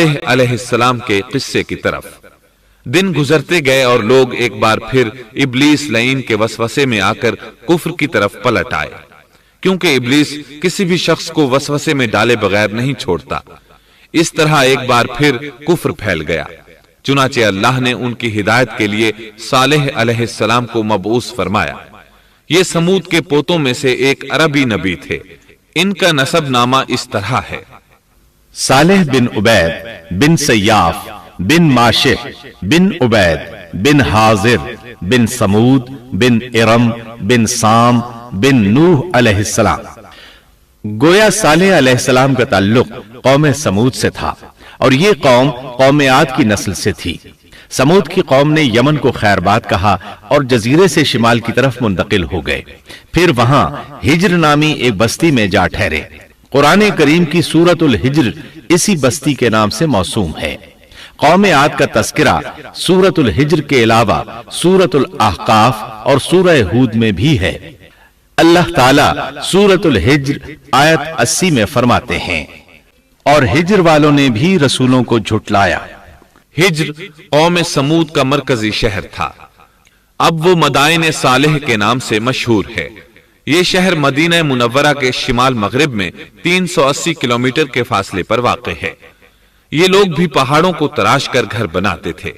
علیہ السلام کے قصے کی طرف۔ دن گزرتے گئے اور لوگ ایک بار پھر ابلیس لعین کے وسوسے میں آ کر کفر کی طرف پلٹ آئے، کیونکہ ابلیس کسی بھی شخص کو وسوسے میں ڈالے بغیر نہیں چھوڑتا۔ اس طرح ایک بار پھر کفر پھیل گیا، چنانچہ اللہ نے ان کی ہدایت کے لیے صالح علیہ السلام کو مبعوث فرمایا۔ یہ سمود کے پوتوں میں سے ایک عربی نبی تھے۔ ان کا نسب نامہ اس طرح ہے: صالح بن عبید بن سیاف بن ماشح بن عبید بن حاضر بن سمود بن ارم بن سام بن نوح علیہ السلام۔ گویا صالح علیہ السلام کا تعلق قوم سمود سے تھا، اور یہ قوم عاد کی نسل سے تھی۔ سمود کی قوم نے یمن کو خیر باد کہا اور جزیرے سے شمال کی طرف منتقل ہو گئے، پھر وہاں ہجر نامی ایک بستی میں جا ٹھہرے۔ قرآن کریم کی سورۃ الحجر اسی بستی کے نام سے موسوم ہے۔ قوم عاد کا تذکرہ سورۃ الحجر کے علاوہ سورۃ الاحقاف اور سورہ ہود میں بھی ہے۔ اللہ تعالیٰ سورۃ الحجر آیت 80 میں فرماتے ہیں: اور ہجر والوں نے بھی رسولوں کو جھٹلایا۔ ہجر قوم سمود کا مرکزی شہر تھا۔ اب وہ مدائن صالح کے نام سے مشہور ہے۔ یہ شہر مدینہ منورہ کے شمال مغرب میں 380 کلومیٹر کے فاصلے پر واقع ہے۔ یہ لوگ بھی پہاڑوں کو تراش کر گھر بناتے تھے۔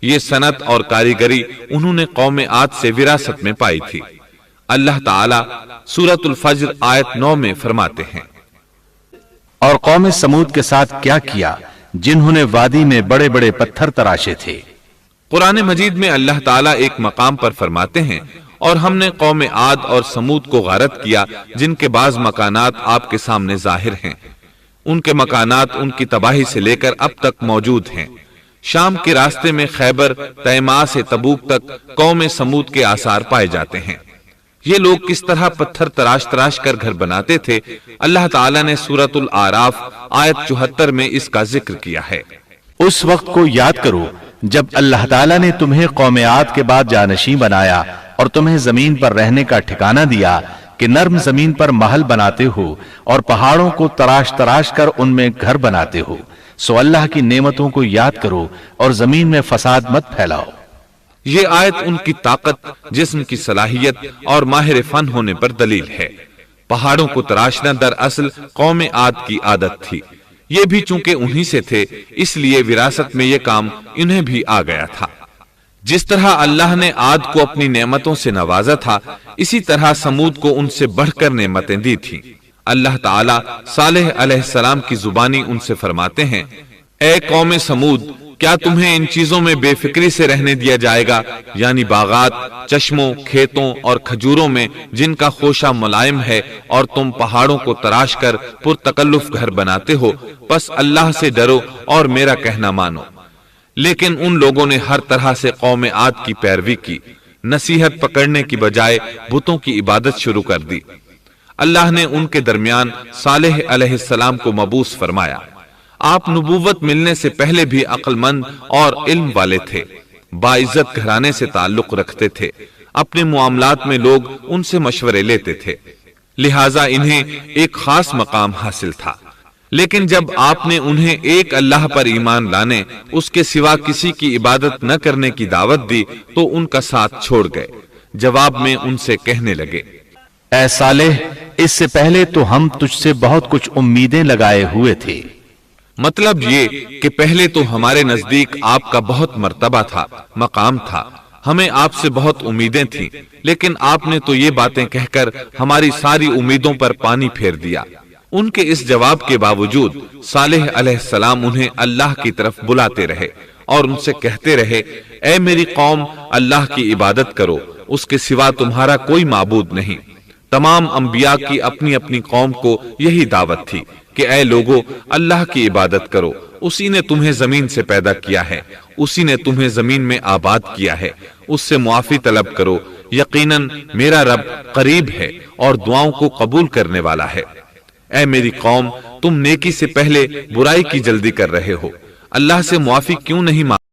یہ صنعت اور کاریگری انہوں نے قوم عاد سے وراثت میں پائی تھی۔ اللہ تعالیٰ سورۃ الفجر آیت 9 میں فرماتے ہیں: اور قوم سمود کے ساتھ کیا کیا جنہوں نے وادی میں بڑے بڑے پتھر تراشے تھے۔ قرآن مجید میں اللہ تعالیٰ ایک مقام پر فرماتے ہیں: اور ہم نے قوم عاد اور سمود کو غارت کیا جن کے بعض مکانات آپ کے سامنے ظاہر ہیں۔ ان کے مکانات ان کی تباہی سے لے کر اب تک موجود ہیں۔ شام کے راستے میں خیبر، تیماء سے تبوک تک قوم سمود کے آثار پائے جاتے ہیں۔ یہ لوگ کس طرح پتھر تراش کر گھر بناتے تھے، اللہ تعالیٰ نے سورۃ الاعراف آیت 74 میں اس کا ذکر کیا ہے۔ اس وقت کو یاد کرو جب اللہ تعالیٰ نے تمہیں قوم عاد کے بعد جانشین بنایا اور تمہیں زمین پر رہنے کا ٹھکانہ دیا کہ نرم زمین پر محل بناتے ہو اور پہاڑوں کو تراش کر ان میں گھر بناتے ہو، سو اللہ کی نعمتوں کو یاد کرو اور زمین میں فساد مت پھیلاؤ۔ یہ آیت ان کی طاقت، جسم کی صلاحیت اور ماہر فن ہونے پر دلیل ہے۔ پہاڑوں کو تراشنا دراصل قوم عاد کی عادت تھی۔ یہ بھی چونکہ انہی سے تھے، اس لیے وراثت میں یہ کام انہیں بھی آ گیا تھا۔ جس طرح اللہ نے عاد کو اپنی نعمتوں سے نوازا تھا، اسی طرح سمود کو ان سے بڑھ کر نعمتیں دی تھی۔ اللہ تعالیٰ صالح علیہ السلام کی زبانی ان سے فرماتے ہیں: اے قوم سمود، کیا تمہیں ان چیزوں میں بے فکری سے رہنے دیا جائے گا، یعنی باغات، چشموں، کھیتوں اور کھجوروں میں جن کا خوشہ ملائم ہے، اور تم پہاڑوں کو تراش کر پرتکلف گھر بناتے ہو؟ پس اللہ سے ڈرو اور میرا کہنا مانو۔ لیکن ان لوگوں نے ہر طرح سے قوم عاد کی پیروی کی، نصیحت پکڑنے کی بجائے بتوں کی عبادت شروع کر دی۔ اللہ نے ان کے درمیان صالح علیہ السلام کو مبعوث فرمایا۔ آپ نبوت ملنے سے پہلے بھی عقل مند اور علم والے تھے، باعزت گھرانے سے تعلق رکھتے تھے، اپنے معاملات میں لوگ ان سے مشورے لیتے تھے، لہٰذا انہیں ایک خاص مقام حاصل تھا۔ لیکن جب آپ نے انہیں ایک اللہ پر ایمان لانے، اس کے سوا کسی کی عبادت نہ کرنے کی دعوت دی تو ان کا ساتھ چھوڑ گئے۔ جواب میں ان سے کہنے لگے: اے صالح، اس سے پہلے تو ہم تجھ سے بہت کچھ امیدیں لگائے ہوئے تھے۔ مطلب یہ کہ پہلے تو ہمارے نزدیک آپ کا بہت مرتبہ تھا، مقام تھا، ہمیں آپ سے بہت امیدیں تھیں، لیکن آپ نے تو یہ باتیں کہہ کر ہماری ساری امیدوں پر پانی پھیر دیا۔ ان کے اس جواب کے باوجود صالح علیہ السلام انہیں اللہ کی طرف بلاتے رہے اور ان سے کہتے رہے: اے میری قوم، اللہ کی عبادت کرو، اس کے سوا تمہارا کوئی معبود نہیں۔ تمام انبیاء کی اپنی اپنی قوم کو یہی دعوت تھی کہ اے لوگو، اللہ کی عبادت کرو، اسی نے تمہیں زمین سے پیدا کیا ہے، اسی نے تمہیں زمین میں آباد کیا ہے، اس سے معافی طلب کرو، یقیناً میرا رب قریب ہے اور دعاؤں کو قبول کرنے والا ہے۔ اے میری قوم، تم نیکی سے پہلے برائی کی جلدی کر رہے ہو، اللہ سے معافی کیوں نہیں مانگتے؟